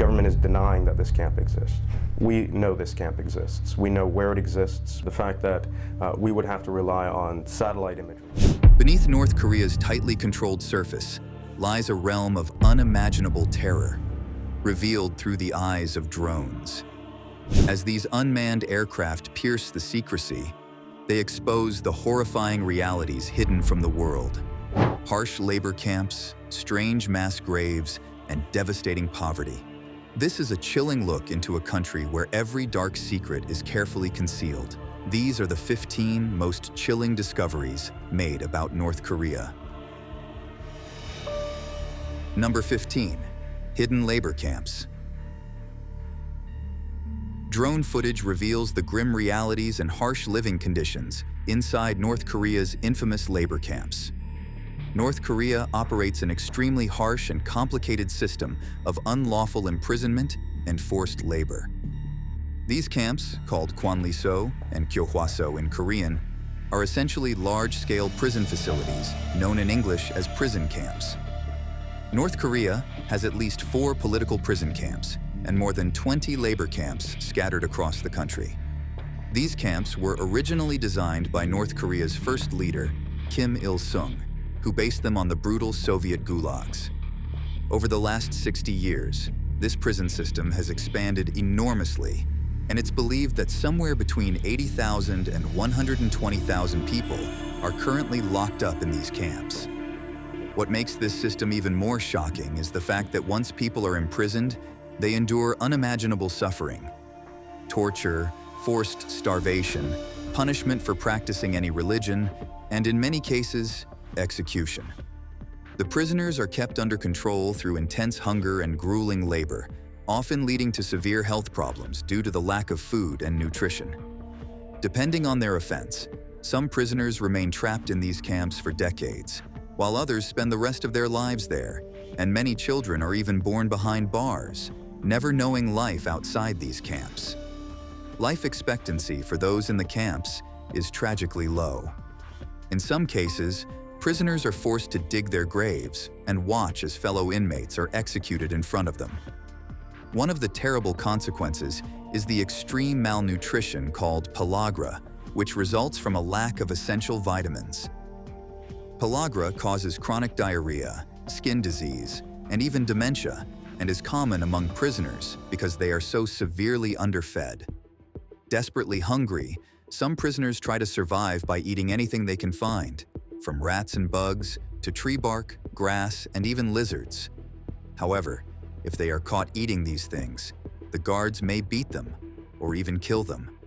government is denying that this camp exists. We know this camp exists. We know where it exists. The fact that we would have to rely on satellite imagery. Beneath North Korea's tightly controlled surface lies a realm of unimaginable terror, revealed through the eyes of drones. As these unmanned aircraft pierce the secrecy, they expose the horrifying realities hidden from the world. Harsh labor camps, strange mass graves, and devastating poverty. This is a chilling look into a country where every dark secret is carefully concealed. These are the 15 most chilling discoveries made about North Korea. Number 15. Hidden labor camps. Drone footage reveals the grim realities and harsh living conditions inside North Korea's infamous labor camps. North Korea operates an extremely harsh and complicated system of unlawful imprisonment and forced labor. These camps, called Kwanliso and Gyohwaso in Korean, are essentially large-scale prison facilities, known in English as prison camps. North Korea has at least 4 political prison camps and more than 20 labor camps scattered across the country. These camps were originally designed by North Korea's first leader, Kim Il-sung, who based them on the brutal Soviet gulags. Over the last 60 years, this prison system has expanded enormously, and it's believed that somewhere between 80,000 and 120,000 people are currently locked up in these camps. What makes this system even more shocking is the fact that once people are imprisoned, they endure unimaginable suffering. Torture, forced starvation, punishment for practicing any religion, and in many cases, execution. The prisoners are kept under control through intense hunger and grueling labor, often leading to severe health problems due to the lack of food and nutrition. Depending on their offense, some prisoners remain trapped in these camps for decades, while others spend the rest of their lives there, and many children are even born behind bars, never knowing life outside these camps. Life expectancy for those in the camps is tragically low. In some cases, prisoners are forced to dig their graves and watch as fellow inmates are executed in front of them. One of the terrible consequences is the extreme malnutrition called pellagra, which results from a lack of essential vitamins. Pellagra causes chronic diarrhea, skin disease, and even dementia, and is common among prisoners because they are so severely underfed. Desperately hungry, some prisoners try to survive by eating anything they can find, from rats and bugs to tree bark, grass, and even lizards. However, if they are caught eating these things, the guards may beat them or even kill them.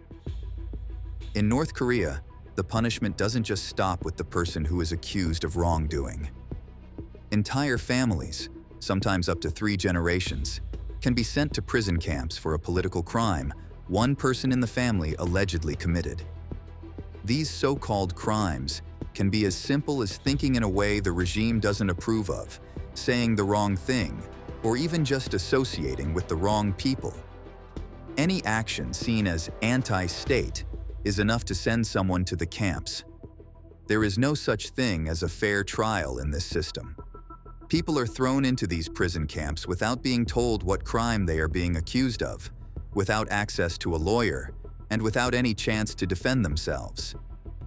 In North Korea, the punishment doesn't just stop with the person who is accused of wrongdoing. Entire families, sometimes up to 3 generations, can be sent to prison camps for a political crime one person in the family allegedly committed. These so-called crimes can be as simple as thinking in a way the regime doesn't approve of, saying the wrong thing, or even just associating with the wrong people. Any action seen as anti-state is enough to send someone to the camps. There is no such thing as a fair trial in this system. People are thrown into these prison camps without being told what crime they are being accused of, without access to a lawyer, and without any chance to defend themselves.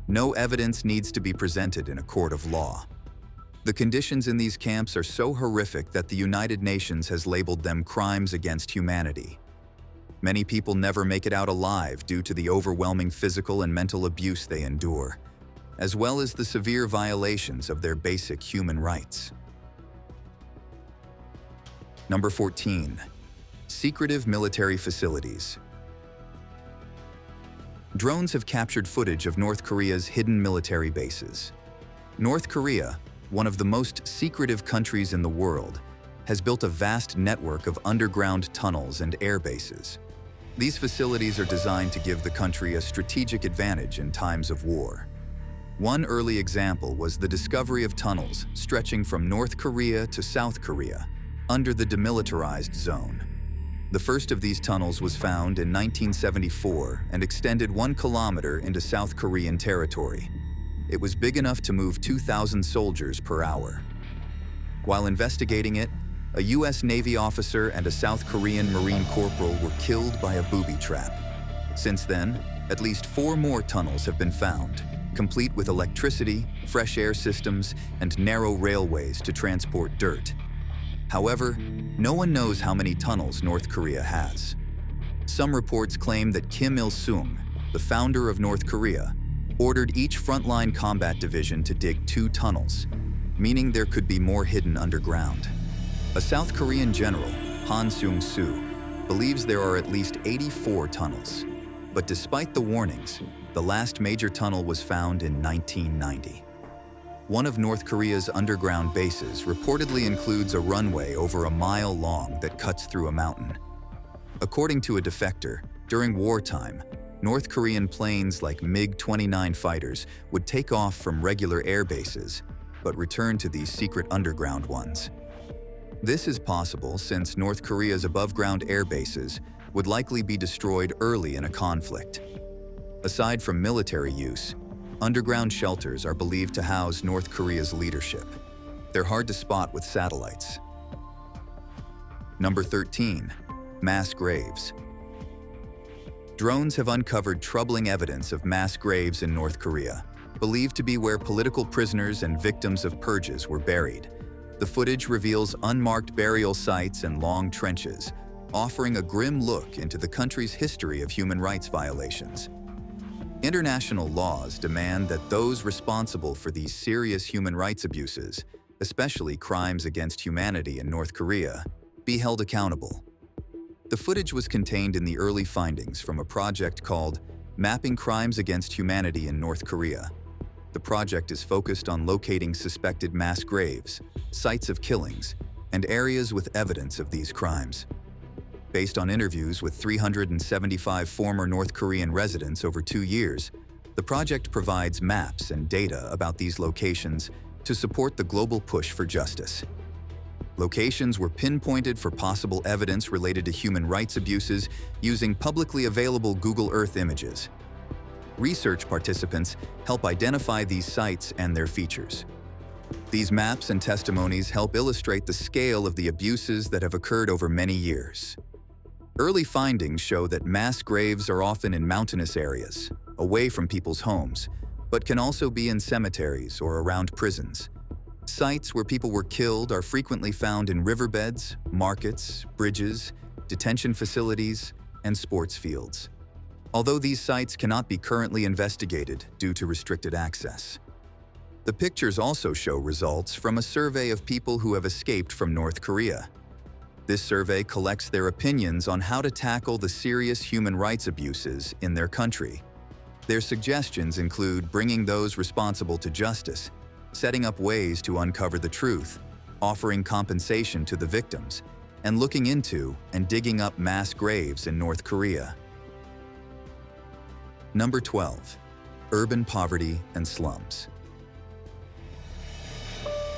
No evidence needs to be presented in a court of law. The conditions in these camps are so horrific that the United Nations has labeled them crimes against humanity. Many people never make it out alive due to the overwhelming physical and mental abuse they endure, as well as the severe violations of their basic human rights. Number 14. Secretive military facilities. Drones have captured footage of North Korea's hidden military bases. North Korea, one of the most secretive countries in the world, has built a vast network of underground tunnels and air bases. These facilities are designed to give the country a strategic advantage in times of war. One early example was the discovery of tunnels stretching from North Korea to South Korea, under the demilitarized zone. The first of these tunnels was found in 1974 and extended 1 kilometer into South Korean territory. It was big enough to move 2,000 soldiers per hour. While investigating it, a US Navy officer and a South Korean Marine corporal were killed by a booby trap. Since then, at least 4 more tunnels have been found, complete with electricity, fresh air systems, and narrow railways to transport dirt. However, no one knows how many tunnels North Korea has. Some reports claim that Kim Il-sung, the founder of North Korea, ordered each frontline combat division to dig 2 tunnels, meaning there could be more hidden underground. A South Korean general, Han Seung-soo, believes there are at least 84 tunnels. But despite the warnings, the last major tunnel was found in 1990. One of North Korea's underground bases reportedly includes a runway over a mile long that cuts through a mountain. According to a defector, during wartime, North Korean planes like MiG-29 fighters would take off from regular air bases, but return to these secret underground ones. This is possible since North Korea's above-ground air bases would likely be destroyed early in a conflict. Aside from military use, underground shelters are believed to house North Korea's leadership. They're hard to spot with satellites. Number 13. Mass graves. Drones have uncovered troubling evidence of mass graves in North Korea, believed to be where political prisoners and victims of purges were buried. The footage reveals unmarked burial sites and long trenches, offering a grim look into the country's history of human rights violations. International laws demand that those responsible for these serious human rights abuses, especially crimes against humanity in North Korea, be held accountable. The footage was contained in the early findings from a project called Mapping Crimes Against Humanity in North Korea. The project is focused on locating suspected mass graves, sites of killings, and areas with evidence of these crimes. Based on interviews with 375 former North Korean residents over 2 years, the project provides maps and data about these locations to support the global push for justice. Locations were pinpointed for possible evidence related to human rights abuses using publicly available Google Earth images. Research participants help identify these sites and their features. These maps and testimonies help illustrate the scale of the abuses that have occurred over many years. Early findings show that mass graves are often in mountainous areas, away from people's homes, but can also be in cemeteries or around prisons. Sites where people were killed are frequently found in riverbeds, markets, bridges, detention facilities, and sports fields. Although these sites cannot be currently investigated due to restricted access. The pictures also show results from a survey of people who have escaped from North Korea. This survey collects their opinions on how to tackle the serious human rights abuses in their country. Their suggestions include bringing those responsible to justice, setting up ways to uncover the truth, offering compensation to the victims, and looking into and digging up mass graves in North Korea. Number 12. Urban poverty and slums.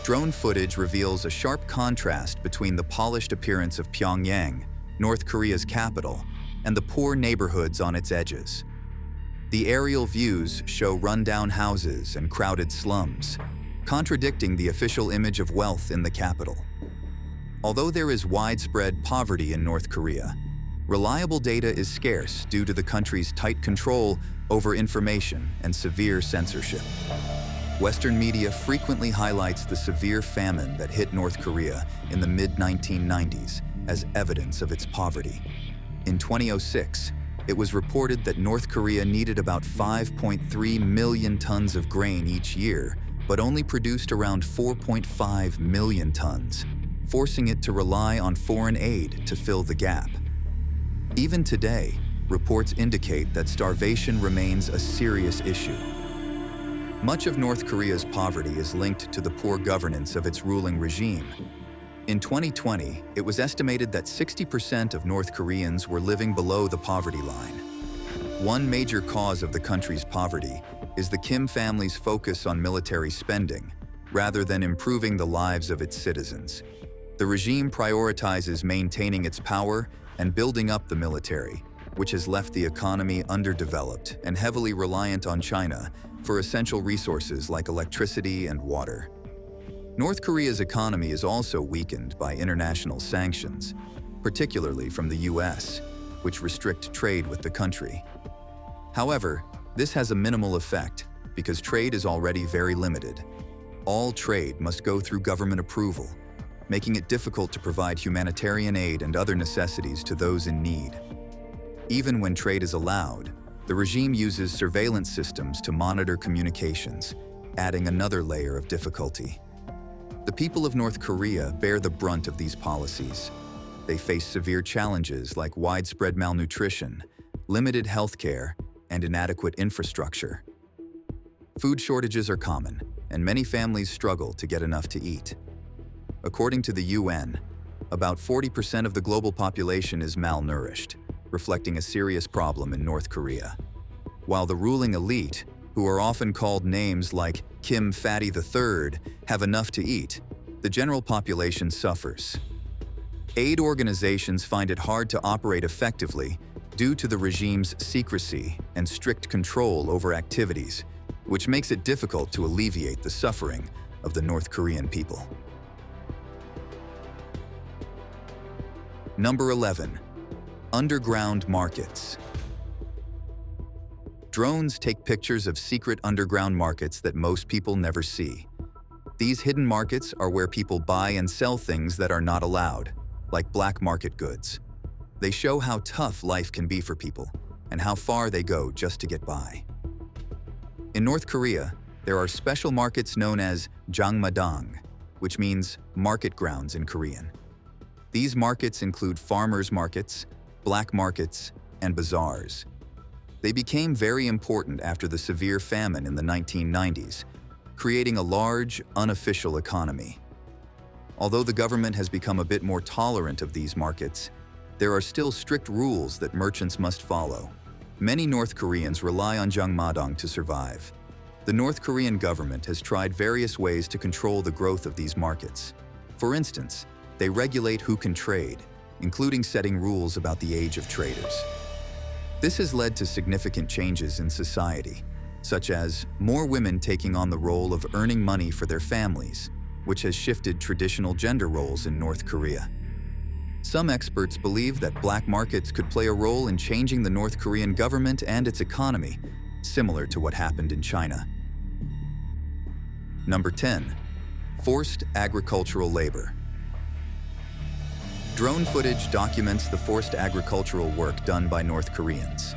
Drone footage reveals a sharp contrast between the polished appearance of Pyongyang, North Korea's capital, and the poor neighborhoods on its edges. The aerial views show rundown houses and crowded slums, contradicting the official image of wealth in the capital. Although there is widespread poverty in North Korea, reliable data is scarce due to the country's tight control over information and severe censorship. Western media frequently highlights the severe famine that hit North Korea in the mid-1990s as evidence of its poverty. In 2006, it was reported that North Korea needed about 5.3 million tons of grain each year, but only produced around 4.5 million tons, forcing it to rely on foreign aid to fill the gap. Even today, reports indicate that starvation remains a serious issue. Much of North Korea's poverty is linked to the poor governance of its ruling regime. In 2020, it was estimated that 60% of North Koreans were living below the poverty line. One major cause of the country's poverty is the Kim family's focus on military spending, rather than improving the lives of its citizens. The regime prioritizes maintaining its power and building up the military, which has left the economy underdeveloped and heavily reliant on China for essential resources like electricity and water. North Korea's economy is also weakened by international sanctions, particularly from the US, which restrict trade with the country. However, this has a minimal effect because trade is already very limited. All trade must go through government approval, making it difficult to provide humanitarian aid and other necessities to those in need. Even when trade is allowed, the regime uses surveillance systems to monitor communications, adding another layer of difficulty. The people of North Korea bear the brunt of these policies. They face severe challenges like widespread malnutrition, limited healthcare, and inadequate infrastructure. Food shortages are common, and many families struggle to get enough to eat. According to the UN, about 40% of the global population is malnourished, reflecting a serious problem in North Korea. While the ruling elite, who are often called names like Kim Fatty III, have enough to eat, the general population suffers. Aid organizations find it hard to operate effectively due to the regime's secrecy and strict control over activities, which makes it difficult to alleviate the suffering of the North Korean people. Number 11. Underground markets. Drones take pictures of secret underground markets that most people never see. These hidden markets are where people buy and sell things that are not allowed, like black market goods. They show how tough life can be for people and how far they go just to get by. In North Korea, there are special markets known as jangmadang, which means market grounds in Korean. These markets include farmers' markets, black markets, and bazaars. They became very important after the severe famine in the 1990s, creating a large, unofficial economy. Although the government has become a bit more tolerant of these markets, there are still strict rules that merchants must follow. Many North Koreans rely on jangmadang to survive. The North Korean government has tried various ways to control the growth of these markets. For instance, they regulate who can trade, including setting rules about the age of traders. This has led to significant changes in society, such as more women taking on the role of earning money for their families, which has shifted traditional gender roles in North Korea. Some experts believe that black markets could play a role in changing the North Korean government and its economy, similar to what happened in China. Number 10. Forced agricultural labor. Drone footage documents the forced agricultural work done by North Koreans.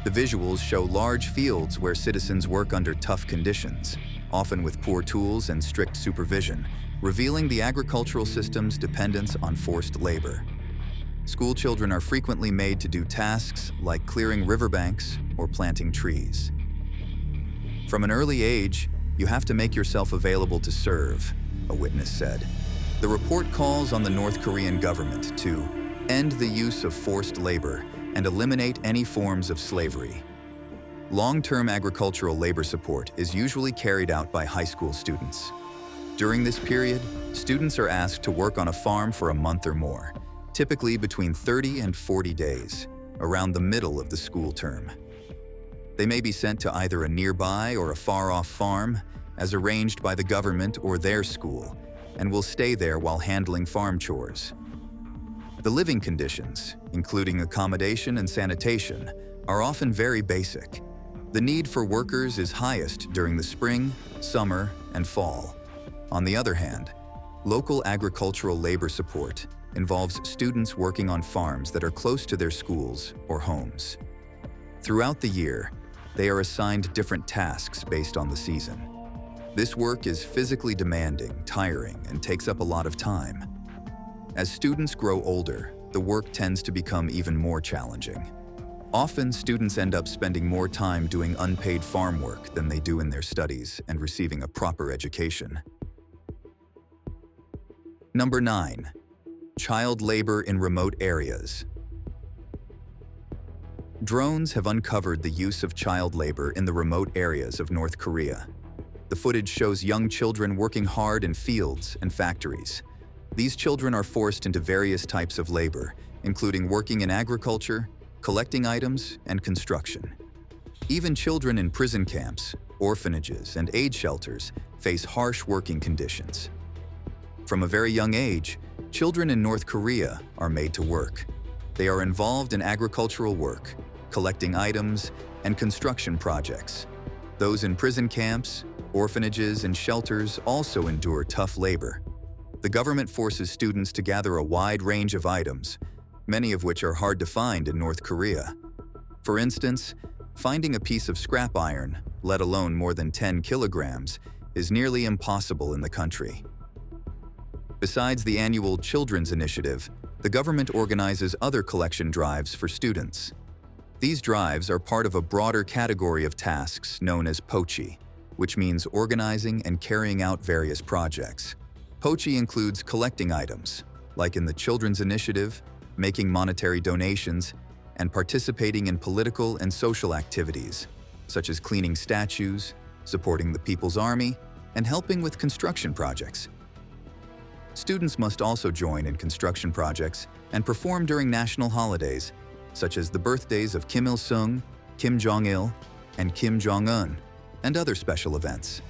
The visuals show large fields where citizens work under tough conditions, often with poor tools and strict supervision, revealing the agricultural system's dependence on forced labor. School children are frequently made to do tasks like clearing riverbanks or planting trees. From an early age, you have to make yourself available to serve, a witness said. The report calls on the North Korean government to end the use of forced labor and eliminate any forms of slavery. Long-term agricultural labor support is usually carried out by high school students. During this period, students are asked to work on a farm for a month or more, typically between 30 and 40 days, around the middle of the school term. They may be sent to either a nearby or a far-off farm, as arranged by the government or their school, and will stay there while handling farm chores. The living conditions, including accommodation and sanitation, are often very basic. The need for workers is highest during the spring, summer, and fall. On the other hand, local agricultural labor support involves students working on farms that are close to their schools or homes. Throughout the year, they are assigned different tasks based on the season. This work is physically demanding, tiring, and takes up a lot of time. As students grow older, the work tends to become even more challenging. Often, students end up spending more time doing unpaid farm work than they do in their studies and receiving a proper education. Number 9. Child labor in remote areas. Drones have uncovered the use of child labor in the remote areas of North Korea. The footage shows young children working hard in fields and factories. These children are forced into various types of labor, including working in agriculture, collecting items, and construction. Even children in prison camps, orphanages, and aid shelters face harsh working conditions. From a very young age, children in North Korea are made to work. They are involved in agricultural work, collecting items, and construction projects. Those in prison camps, orphanages, and shelters also endure tough labor. The government forces students to gather a wide range of items, many of which are hard to find in North Korea. For instance, finding a piece of scrap iron, let alone more than 10 kilograms, is nearly impossible in the country. Besides the annual Children's Initiative, the government organizes other collection drives for students. These drives are part of a broader category of tasks known as pochi, which means organizing and carrying out various projects. Pochi includes collecting items, like in the Children's Initiative, making monetary donations, and participating in political and social activities, such as cleaning statues, supporting the People's Army, and helping with construction projects. Students must also join in construction projects and perform during national holidays, such as the birthdays of Kim Il-sung, Kim Jong-il, and Kim Jongun, and other special events.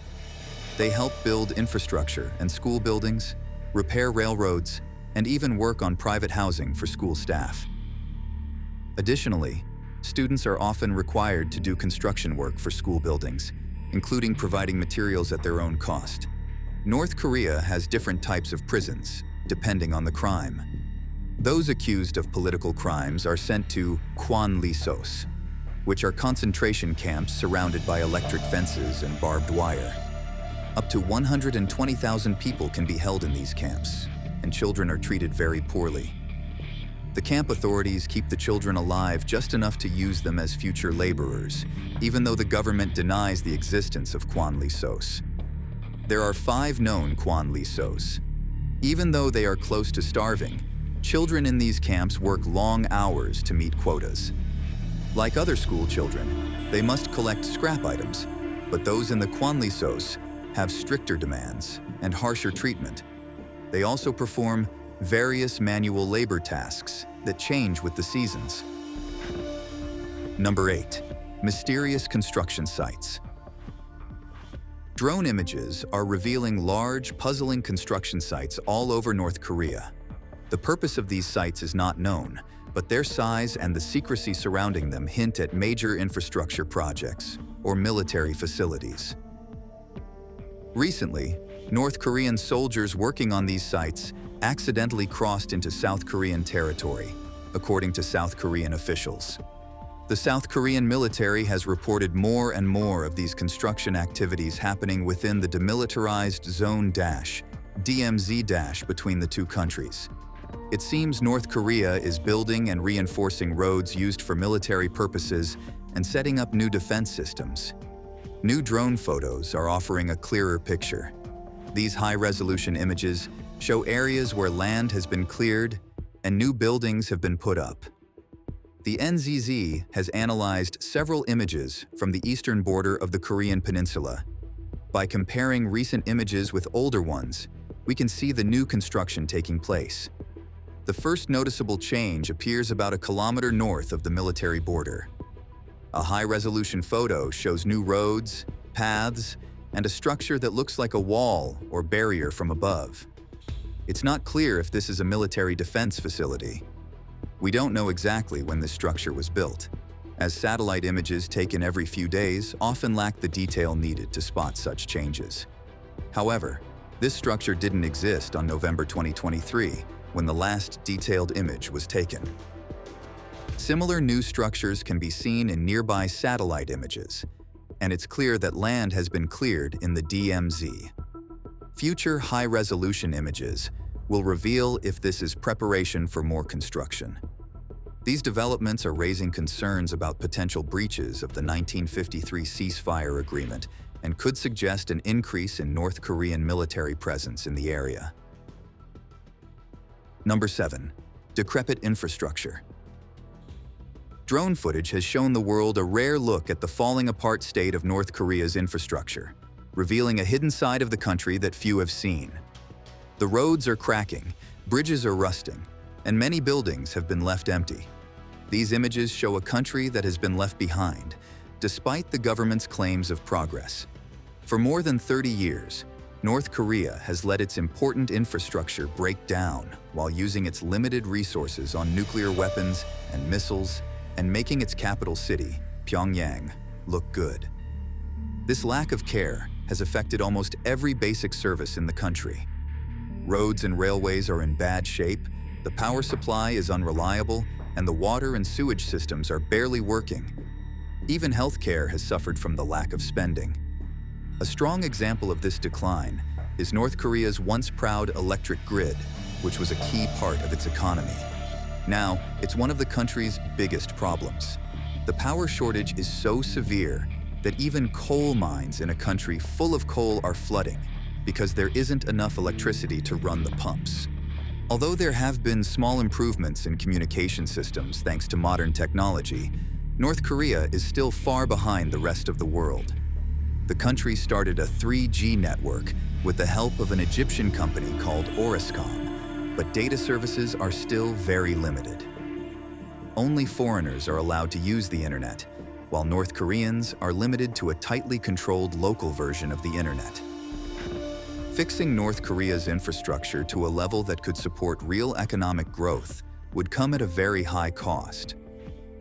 They help build infrastructure and school buildings, repair railroads, and even work on private housing for school staff. Additionally, students are often required to do construction work for school buildings, including providing materials at their own cost. North Korea has different types of prisons, depending on the crime. Those accused of political crimes are sent to kwanlisos, which are concentration camps surrounded by electric fences and barbed wire. Up to 120,000 people can be held in these camps, and children are treated very poorly. The camp authorities keep the children alive just enough to use them as future laborers, even though the government denies the existence of kwanlisos. There are 5 known kwanlisos. Even though they are close to starving, children in these camps work long hours to meet quotas. Like other school children, they must collect scrap items, but those in the kwanlisos have stricter demands and harsher treatment. They also perform various manual labor tasks that change with the seasons. Number 8. Mysterious construction sites. Drone images are revealing large, puzzling construction sites all over North Korea. The purpose of these sites is not known, but their size and the secrecy surrounding them hint at major infrastructure projects or military facilities. Recently, North Korean soldiers working on these sites accidentally crossed into South Korean territory, according to South Korean officials. The South Korean military has reported more and more of these construction activities happening within the demilitarized zone DMZ between the two countries. It seems North Korea is building and reinforcing roads used for military purposes and setting up new defense systems. New drone photos are offering a clearer picture. These high-resolution images show areas where land has been cleared and new buildings have been put up. The NZZ has analyzed several images from the eastern border of the Korean peninsula. By comparing recent images with older ones, we can see the new construction taking place. The first noticeable change appears about a kilometer north of the military border. A high-resolution photo shows new roads, paths, and a structure that looks like a wall or barrier from above. It's not clear if this is a military defense facility. We don't know exactly when this structure was built, as satellite images taken every few days often lack the detail needed to spot such changes. However, this structure didn't exist on November 2023, when the last detailed image was taken. Similar new structures can be seen in nearby satellite images, and it's clear that land has been cleared in the DMZ. Future high-resolution images will reveal if this is preparation for more construction. These developments are raising concerns about potential breaches of the 1953 ceasefire agreement and could suggest an increase in North Korean military presence in the area. Number 7. Decrepit infrastructure. Drone footage has shown the world a rare look at the falling apart state of North Korea's infrastructure, revealing a hidden side of the country that few have seen. The roads are cracking, bridges are rusting, and many buildings have been left empty. These images show a country that has been left behind, despite the government's claims of progress. For more than 30 years, North Korea has let its important infrastructure break down while using its limited resources on nuclear weapons and missiles and making its capital city, Pyongyang, look good. This lack of care has affected almost every basic service in the country. Roads and railways are in bad shape, the power supply is unreliable, and the water and sewage systems are barely working. Even healthcare has suffered from the lack of spending. A strong example of this decline is North Korea's once proud electric grid, which was a key part of its economy. Now, it's one of the country's biggest problems. The power shortage is so severe that even coal mines in a country full of coal are flooding because there isn't enough electricity to run the pumps. Although there have been small improvements in communication systems thanks to modern technology, North Korea is still far behind the rest of the world. The country started a 3G network with the help of an Egyptian company called Orascom, but data services are still very limited. Only foreigners are allowed to use the internet, while North Koreans are limited to a tightly controlled local version of the internet. Fixing North Korea's infrastructure to a level that could support real economic growth would come at a very high cost.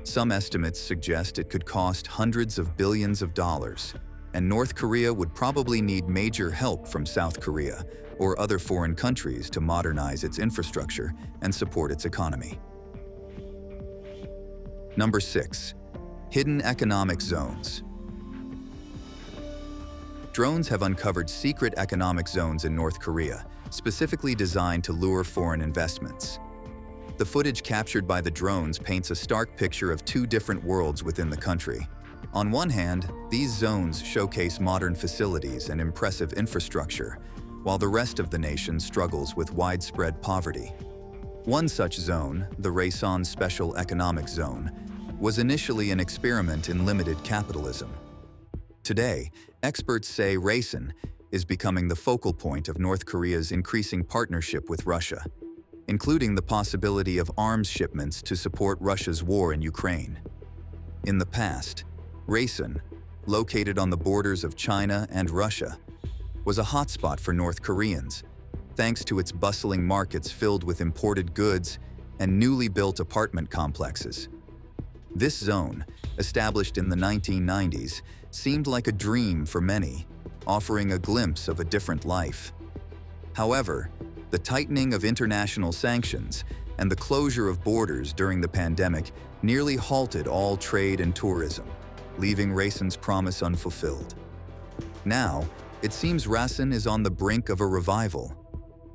Some estimates suggest it could cost hundreds of billions of dollars, and North Korea would probably need major help from South Korea or other foreign countries to modernize its infrastructure and support its economy. Number 6. Hidden economic zones. Drones have uncovered secret economic zones in North Korea, specifically designed to lure foreign investments. The footage captured by the drones paints a stark picture of two different worlds within the country. On one hand, these zones showcase modern facilities and impressive infrastructure, while the rest of the nation struggles with widespread poverty. One such zone, the Rason Special Economic Zone, was initially an experiment in limited capitalism. Today, experts say Rason is becoming the focal point of North Korea's increasing partnership with Russia, including the possibility of arms shipments to support Russia's war in Ukraine. In the past, Rason, located on the borders of China and Russia, was a hotspot for North Koreans, thanks to its bustling markets filled with imported goods and newly built apartment complexes. This zone, established in the 1990s, seemed like a dream for many, offering a glimpse of a different life. However, the tightening of international sanctions and the closure of borders during the pandemic nearly halted all trade and tourism, leaving Rason's promise unfulfilled. Now, it seems Rason is on the brink of a revival.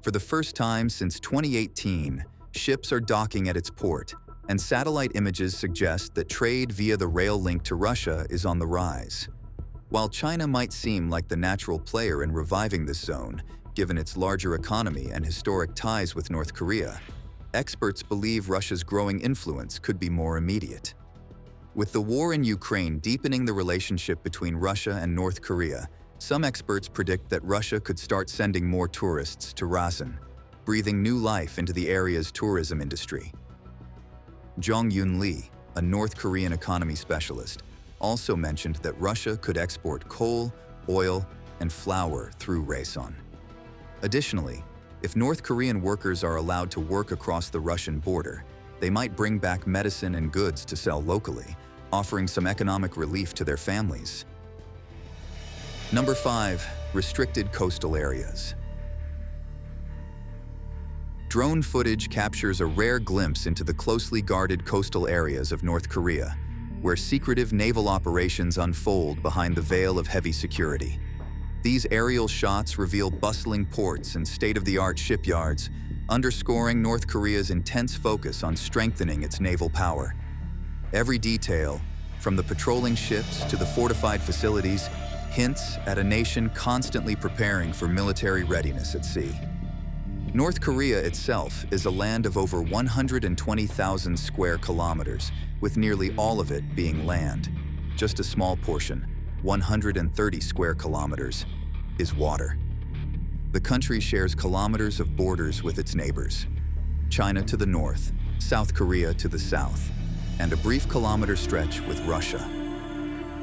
For the first time since 2018, ships are docking at its port, and satellite images suggest that trade via the rail link to Russia is on the rise. While China might seem like the natural player in reviving this zone, given its larger economy and historic ties with North Korea, experts believe Russia's growing influence could be more immediate. With the war in Ukraine deepening the relationship between Russia and North Korea, some experts predict that Russia could start sending more tourists to Rason, breathing new life into the area's tourism industry. Jong-Yoon Lee, a North Korean economy specialist, also mentioned that Russia could export coal, oil, and flour through Rason. Additionally, if North Korean workers are allowed to work across the Russian border, they might bring back medicine and goods to sell locally, offering some economic relief to their families. Number 5. Restricted coastal areas. Drone footage captures a rare glimpse into the closely guarded coastal areas of North Korea, where secretive naval operations unfold behind the veil of heavy security. These aerial shots reveal bustling ports and state-of-the-art shipyards, underscoring North Korea's intense focus on strengthening its naval power. Every detail, from the patrolling ships to the fortified facilities, hints at a nation constantly preparing for military readiness at sea. North Korea itself is a land of over 120,000 square kilometers, with nearly all of it being land. Just a small portion, 130 square kilometers, is water. The country shares kilometers of borders with its neighbors: China to the north, South Korea to the south, and a brief kilometer stretch with Russia.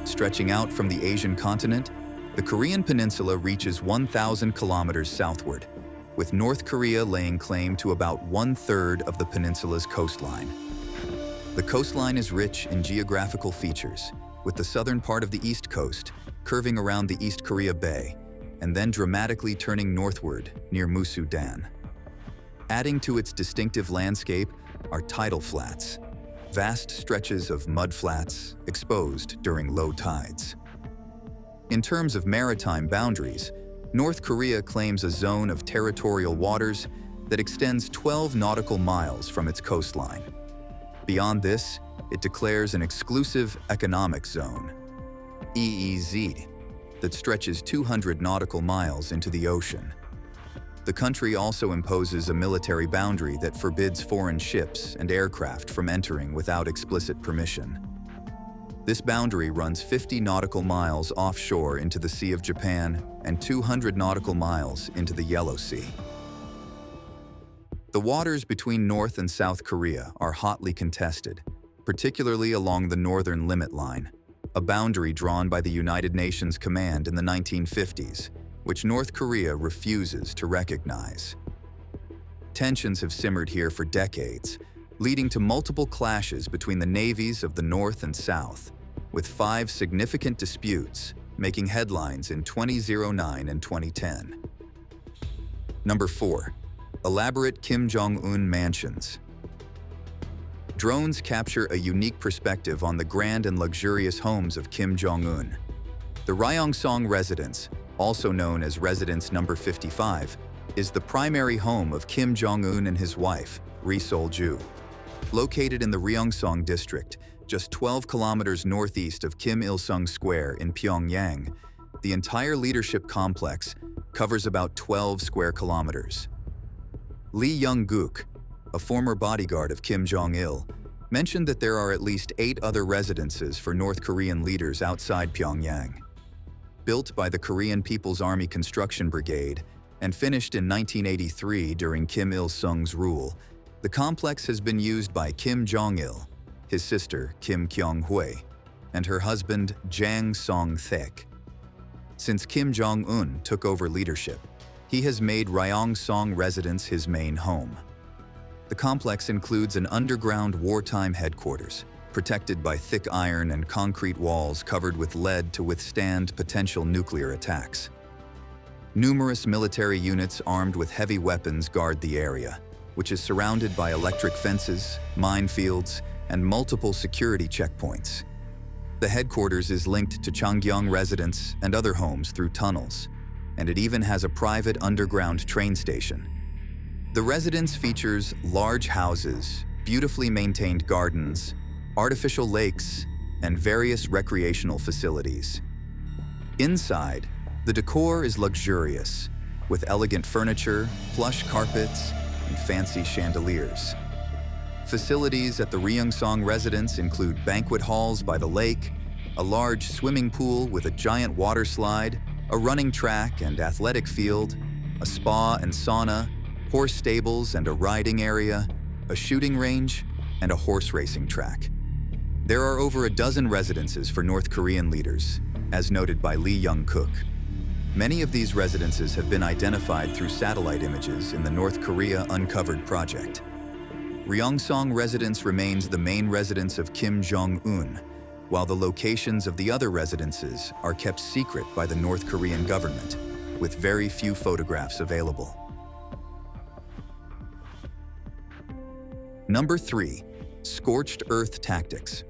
Stretching out from the Asian continent, The Korean peninsula reaches 1,000 kilometers southward, with North Korea laying claim to about 1/3 of the peninsula's coastline. The coastline is rich in geographical features, with the southern part of the east coast curving around the East Korea Bay and then dramatically turning northward near Musu-dan. Adding to its distinctive landscape are tidal flats, vast stretches of mud flats exposed during low tides. In terms of maritime boundaries, North Korea claims a zone of territorial waters that extends 12 nautical miles from its coastline. Beyond this, it declares an exclusive economic zone, EEZ, that stretches 200 nautical miles into the ocean. The country also imposes a military boundary that forbids foreign ships and aircraft from entering without explicit permission. This boundary runs 50 nautical miles offshore into the Sea of Japan and 200 nautical miles into the Yellow Sea. The waters between North and South Korea are hotly contested, particularly along the northern limit line, a boundary drawn by the United Nations Command in the 1950s, which North Korea refuses to recognize. Tensions have simmered here for decades, leading to multiple clashes between the navies of the North and South, with 5 significant disputes making headlines in 2009 and 2010. Number 4. Elaborate Kim Jong-un mansions. Drones capture a unique perspective on the grand and luxurious homes of Kim Jong-un. The Ryeong-song residence, also known as Residence Number 55, is the primary home of Kim Jong-un and his wife, Ri Sol-ju. Located in the Ryeong-song district, just 12 kilometers northeast of Kim Il-sung Square in Pyongyang, the entire leadership complex covers about 12 square kilometers. Lee Young-guk, a former bodyguard of Kim Jong-il, mentioned that there are at least 8 other residences for North Korean leaders outside Pyongyang. Built by the Korean People's Army Construction Brigade and finished in 1983 during Kim Il-sung's rule, the complex has been used by Kim Jong-il, his sister Kim Kyung-hwa, and her husband Jang Song-thaek. Since Kim Jong-un took over leadership, he has made Ryeong-song residence his main home. The complex includes an underground wartime headquarters, protected by thick iron and concrete walls covered with lead to withstand potential nuclear attacks. Numerous military units armed with heavy weapons guard the area, which is surrounded by electric fences, minefields, and multiple security checkpoints. The headquarters is linked to Changgyeong residence and other homes through tunnels, and it even has a private underground train station. The residence features large houses, beautifully maintained gardens, artificial lakes, and various recreational facilities. Inside, the decor is luxurious, with elegant furniture, plush carpets, and fancy chandeliers. Facilities at the Ryeong-song residence include banquet halls by the lake, a large swimming pool with a giant water slide, a running track and athletic field, a spa and sauna, horse stables and a riding area, a shooting range, and a horse racing track. There are over a dozen residences for North Korean leaders, as noted by Lee Young-guk. Many of these residences have been identified through satellite images in the North Korea Uncovered project. Ryeong-song residence remains the main residence of Kim Jong-un, while the locations of the other residences are kept secret by the North Korean government, with very few photographs available. Number 3. Scorched earth tactics.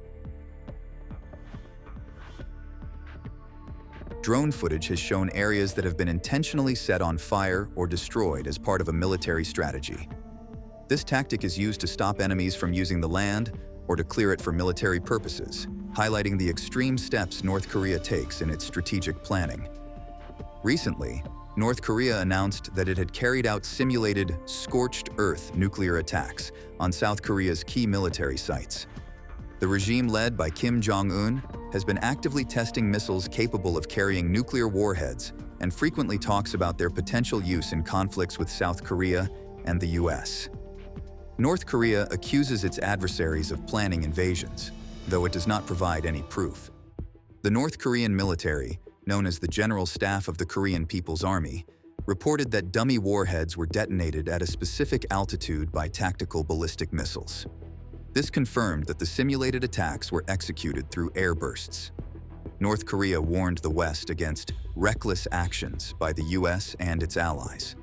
Drone footage has shown areas that have been intentionally set on fire or destroyed as part of a military strategy. This tactic is used to stop enemies from using the land or to clear it for military purposes, highlighting the extreme steps North Korea takes in its strategic planning. Recently, North Korea announced that it had carried out simulated scorched earth nuclear attacks on South Korea's key military sites. The regime led by Kim Jong-un has been actively testing missiles capable of carrying nuclear warheads and frequently talks about their potential use in conflicts with South Korea and the US. North Korea accuses its adversaries of planning invasions, though it does not provide any proof. The North Korean military, known as the General Staff of the Korean People's Army, reported that dummy warheads were detonated at a specific altitude by tactical ballistic missiles. This confirmed that the simulated attacks were executed through air bursts. North Korea warned the West against reckless actions by the US and its allies.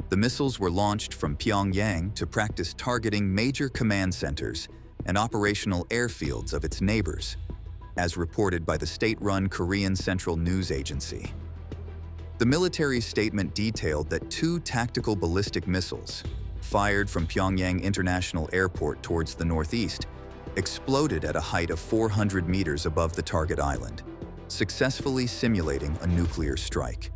The missiles were launched from Pyongyang to practice targeting major command centers and operational airfields of its neighbors, as reported by the state-run Korean Central News Agency. The military statement detailed that 2 tactical ballistic missiles, fired from Pyongyang International Airport towards the northeast, exploded at a height of 400 meters above the target island, successfully simulating a nuclear strike.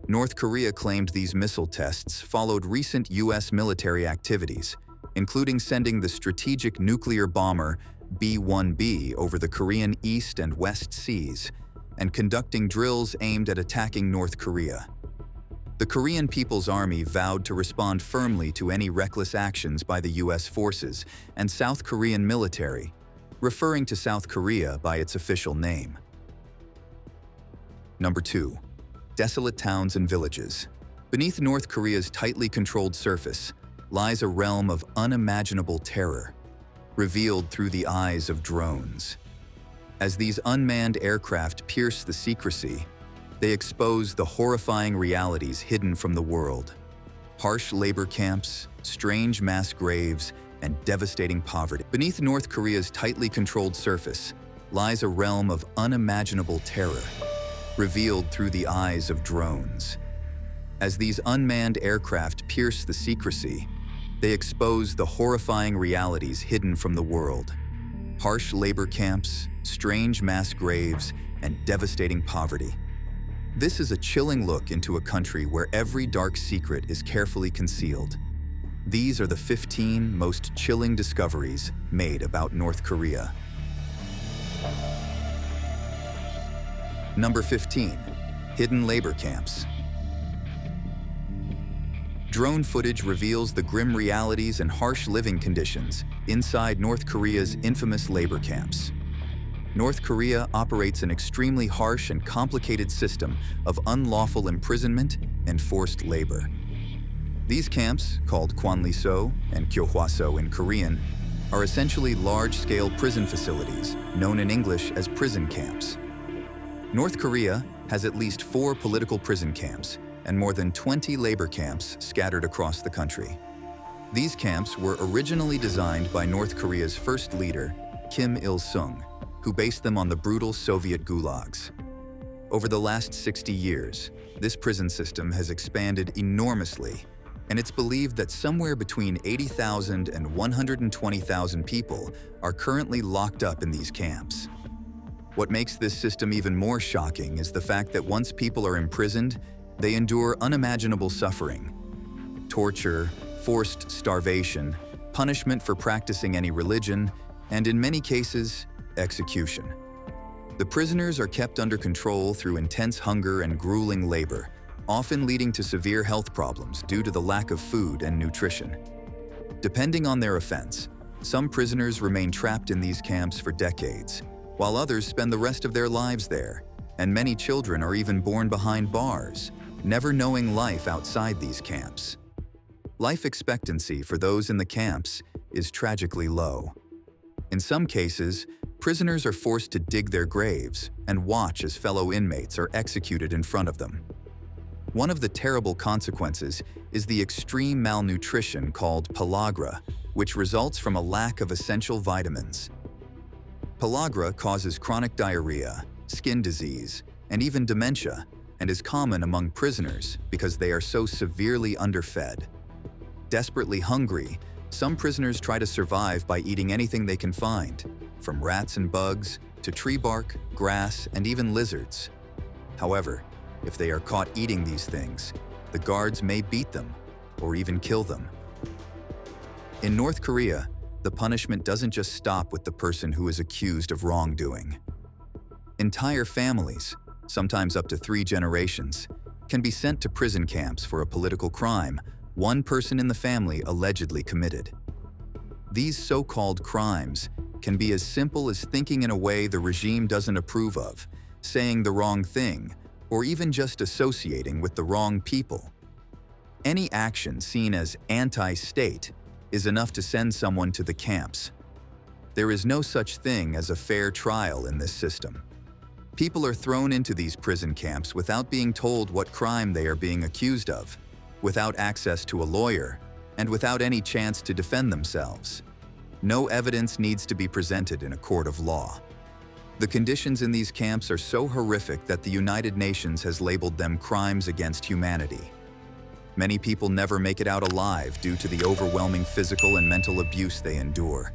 North Korea claimed these missile tests followed recent US military activities, including sending the strategic nuclear bomber B-1B over the Korean East and West Seas, and conducting drills aimed at attacking North Korea. The Korean People's Army vowed to respond firmly to any reckless actions by the US forces and South Korean military, referring to South Korea by its official name. Number 2. Desolate towns and villages. Beneath North Korea's tightly controlled surface lies a realm of unimaginable terror, revealed through the eyes of drones. As these unmanned aircraft pierce the secrecy, they expose the horrifying realities hidden from the world. Harsh labor camps, strange mass graves, and devastating poverty. Beneath North Korea's tightly controlled surface lies a realm of unimaginable terror, revealed through the eyes of drones. As these unmanned aircraft pierce the secrecy, they expose the horrifying realities hidden from the world. Harsh labor camps, strange mass graves, and devastating poverty. This is a chilling look into a country where every dark secret is carefully concealed. These are the 15 most chilling discoveries made about North Korea. Number 15. Hidden labor camps. Drone footage reveals the grim realities and harsh living conditions inside North Korea's infamous labor camps. North Korea operates an extremely harsh and complicated system of unlawful imprisonment and forced labor. These camps, called Kwanliso and Gyohwaso in Korean, are essentially large-scale prison facilities, known in English as prison camps. North Korea has at least 4 political prison camps and more than 20 labor camps scattered across the country. These camps were originally designed by North Korea's first leader, Kim Il-sung, who based them on the brutal Soviet gulags. Over the last 60 years, this prison system has expanded enormously, and it's believed that somewhere between 80,000 and 120,000 people are currently locked up in these camps. What makes this system even more shocking is the fact that once people are imprisoned, they endure unimaginable suffering, torture, forced starvation, punishment for practicing any religion, and in many cases, execution. The prisoners are kept under control through intense hunger and grueling labor, often leading to severe health problems due to the lack of food and nutrition. Depending on their offense, some prisoners remain trapped in these camps for decades, while others spend the rest of their lives there, and many children are even born behind bars, never knowing life outside these camps. Life expectancy for those in the camps is tragically low. In some cases, prisoners are forced to dig their graves and watch as fellow inmates are executed in front of them. One of the terrible consequences is the extreme malnutrition called pellagra, which results from a lack of essential vitamins. Pellagra causes chronic diarrhea, skin disease, and even dementia, and is common among prisoners because they are so severely underfed. Desperately hungry, some prisoners try to survive by eating anything they can find, from rats and bugs to tree bark, grass, and even lizards. However, if they are caught eating these things, the guards may beat them or even kill them. In North Korea, the punishment doesn't just stop with the person who is accused of wrongdoing. Entire families, sometimes up to 3 generations, can be sent to prison camps for a political crime one person in the family allegedly committed. These so-called crimes can be as simple as thinking in a way the regime doesn't approve of, saying the wrong thing, or even just associating with the wrong people. Any action seen as anti-state is enough to send someone to the camps. There is no such thing as a fair trial in this system. People are thrown into these prison camps without being told what crime they are being accused of, without access to a lawyer, and without any chance to defend themselves. No evidence needs to be presented in a court of law. The conditions in these camps are so horrific that the United Nations has labeled them crimes against humanity. Many people never make it out alive due to the overwhelming physical and mental abuse they endure,